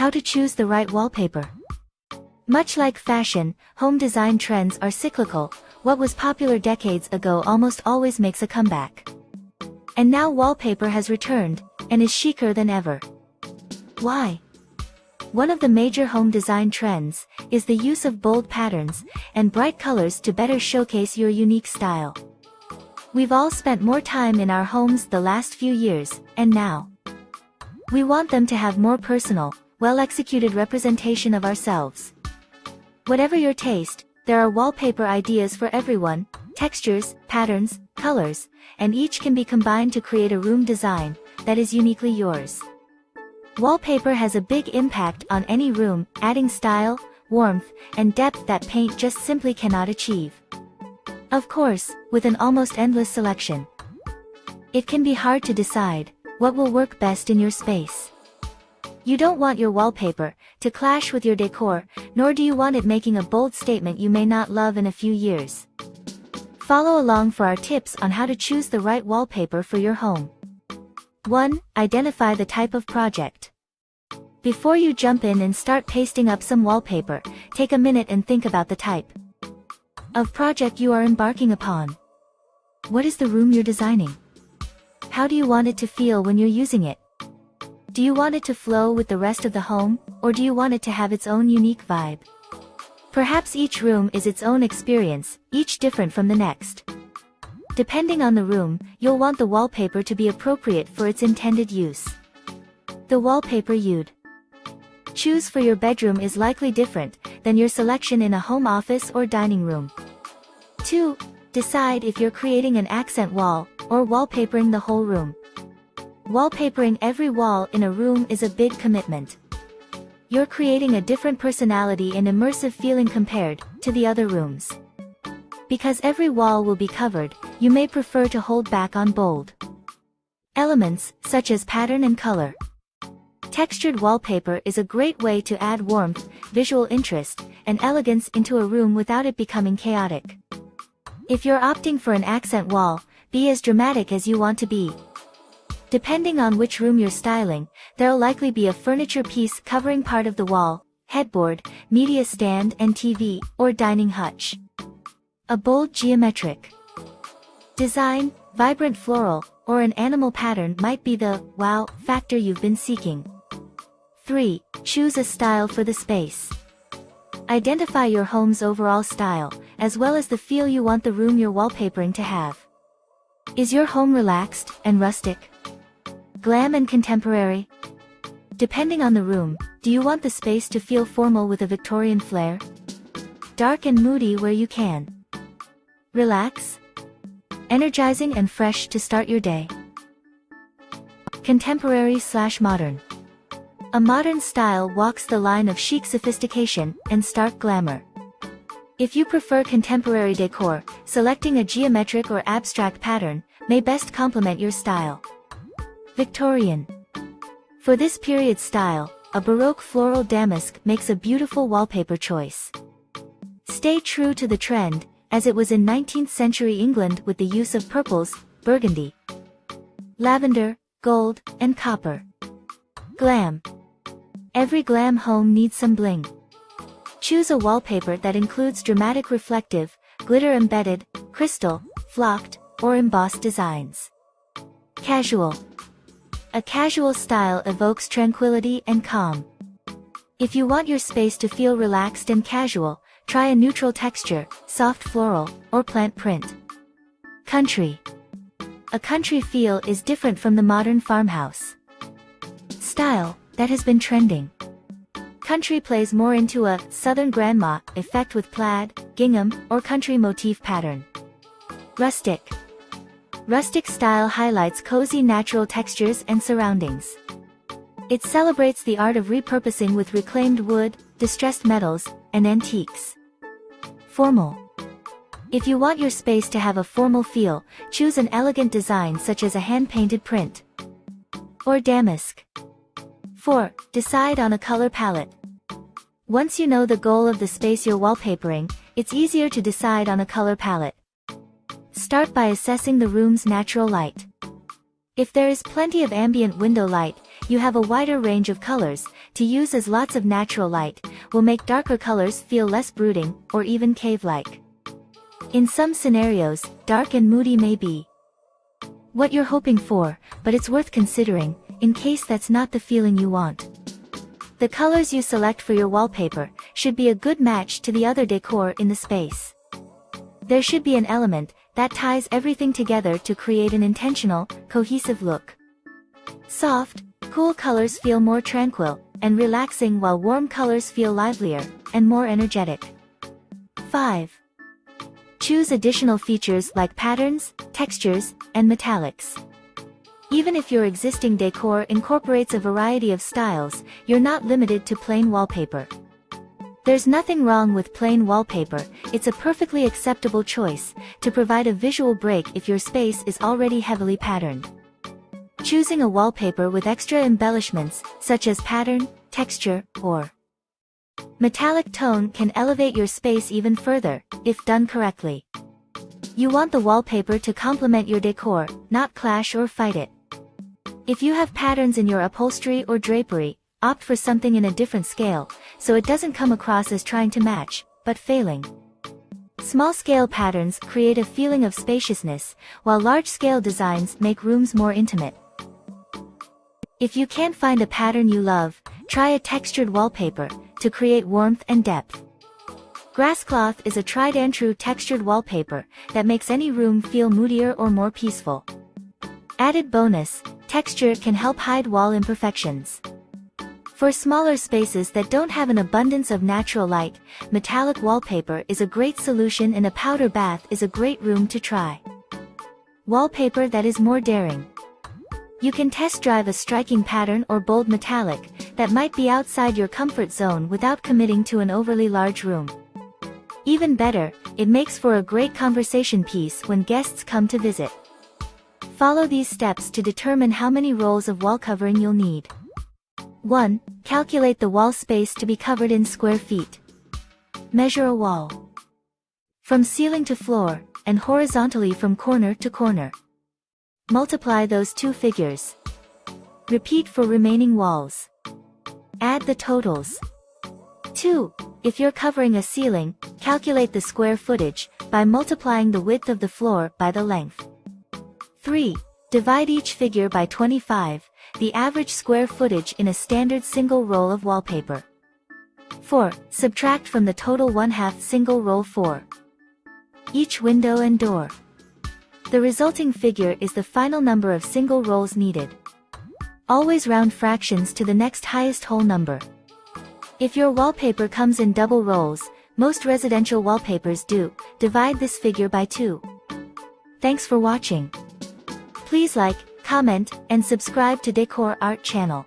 How to choose the right wallpaper. Much like fashion, home design trends are cyclical. What was popular decades ago almost always makes a comeback. And now wallpaper has returned, and is chicer than ever. Why? One of the major home design trends is the use of bold patterns and bright colors to better showcase your unique style. We've all spent more time in our homes the last few years, and now we want them to have more personal, well-executed representation of ourselves. Whatever your taste, there are wallpaper ideas for everyone, textures, patterns, colors, and each can be combined to create a room design that is uniquely yours. Wallpaper has a big impact on any room, adding style, warmth, and depth that paint just simply cannot achieve. Of course, with an almost endless selection, it can be hard to decide what will work best in your space. You don't want your wallpaper to clash with your decor, nor do you want it making a bold statement you may not love in a few years. Follow along for our tips on how to choose the right wallpaper for your home. 1. Identify the type of project. Before you jump in and start pasting up some wallpaper, take a minute and think about the type of project you are embarking upon. What is the room you're designing? How do you want it to feel when you're using it? Do you want it to flow with the rest of the home, or do you want it to have its own unique vibe? Perhaps each room is its own experience, each different from the next. Depending on the room, you'll want the wallpaper to be appropriate for its intended use. The wallpaper you'd choose for your bedroom is likely different than your selection in a home office or dining room. 2. Decide if you're creating an accent wall, or wallpapering the whole room. Wallpapering every wall in a room is a big commitment. You're creating a different personality and immersive feeling compared to the other rooms. Because every wall will be covered, you may prefer to hold back on bold elements, such as pattern and color. Textured wallpaper is a great way to add warmth, visual interest, and elegance into a room without it becoming chaotic. If you're opting for an accent wall, be as dramatic as you want to be. Depending on which room you're styling, there'll likely be a furniture piece covering part of the wall, headboard, media stand and TV, or dining hutch. A bold geometric design, vibrant floral, or an animal pattern might be the wow factor you've been seeking. 3. Choose a style for the space. Identify your home's overall style, as well as the feel you want the room you're wallpapering to have. Is your home relaxed and rustic? Glam and contemporary? Depending on the room, do you want the space to feel formal with a Victorian flair? Dark and moody where you can. Relax? Energizing and fresh to start your day. Contemporary/modern. A modern style walks the line of chic sophistication and stark glamour. If you prefer contemporary decor, selecting a geometric or abstract pattern may best complement your style. Victorian. For this period style, a Baroque floral damask makes a beautiful wallpaper choice. Stay true to the trend, as it was in 19th century England with the use of purples, burgundy, lavender, gold, and copper. Glam. Every glam home needs some bling. Choose a wallpaper that includes dramatic reflective, glitter-embedded, crystal, flocked, or embossed designs. Casual. A casual style evokes tranquility and calm. If you want your space to feel relaxed and casual, try a neutral texture, soft floral, or plant print. Country. A country feel is different from the modern farmhouse style that has been trending. Country plays more into a southern grandma effect with plaid, gingham, or country motif pattern. Rustic. Rustic style highlights cozy natural textures and surroundings. It celebrates the art of repurposing with reclaimed wood, distressed metals, and antiques. Formal. If you want your space to have a formal feel, choose an elegant design such as a hand-painted print or damask. 4. Decide on a color palette. Once you know the goal of the space you're wallpapering, it's easier to decide on a color palette. Start by assessing the room's natural light. If there is plenty of ambient window light, you have a wider range of colors to use, as lots of natural light will make darker colors feel less brooding or even cave-like. In some scenarios, dark and moody may be what you're hoping for, but it's worth considering, in case that's not the feeling you want. The colors you select for your wallpaper should be a good match to the other decor in the space. There should be an element that ties everything together to create an intentional, cohesive look. Soft, cool colors feel more tranquil and relaxing, while warm colors feel livelier and more energetic. 5. Choose additional features like patterns, textures, and metallics. Even if your existing decor incorporates a variety of styles, you're not limited to plain wallpaper. There's nothing wrong with plain wallpaper. It's a perfectly acceptable choice to provide a visual break if your space is already heavily patterned. Choosing a wallpaper with extra embellishments, such as pattern, texture, or metallic tone, can elevate your space even further, if done correctly. You want the wallpaper to complement your decor, not clash or fight it. If you have patterns in your upholstery or drapery, opt for something in a different scale, so it doesn't come across as trying to match, but failing. Small-scale patterns create a feeling of spaciousness, while large-scale designs make rooms more intimate. If you can't find a pattern you love, try a textured wallpaper to create warmth and depth. Grasscloth is a tried-and-true textured wallpaper that makes any room feel moodier or more peaceful. Added bonus, texture can help hide wall imperfections. For smaller spaces that don't have an abundance of natural light, metallic wallpaper is a great solution, and a powder bath is a great room to try. Wallpaper that is more daring. You can test drive a striking pattern or bold metallic that might be outside your comfort zone without committing to an overly large room. Even better, it makes for a great conversation piece when guests come to visit. Follow these steps to determine how many rolls of wall covering you'll need. 1. Calculate the wall space to be covered in square feet. Measure a wall from ceiling to floor, and horizontally from corner to corner. Multiply those two figures. Repeat for remaining walls. Add the totals. 2. If you're covering a ceiling, calculate the square footage by multiplying the width of the floor by the length. 3. Divide each figure by 25, the average square footage in a standard single roll of wallpaper. 4. Subtract from the total 1/2 single roll for each window and door. The resulting figure is the final number of single rolls needed. Always round fractions to the next highest whole number. If your wallpaper comes in double rolls, most residential wallpapers do, divide this figure by 2. Thanks for watching. Please like, comment, and subscribe to Decor Art channel.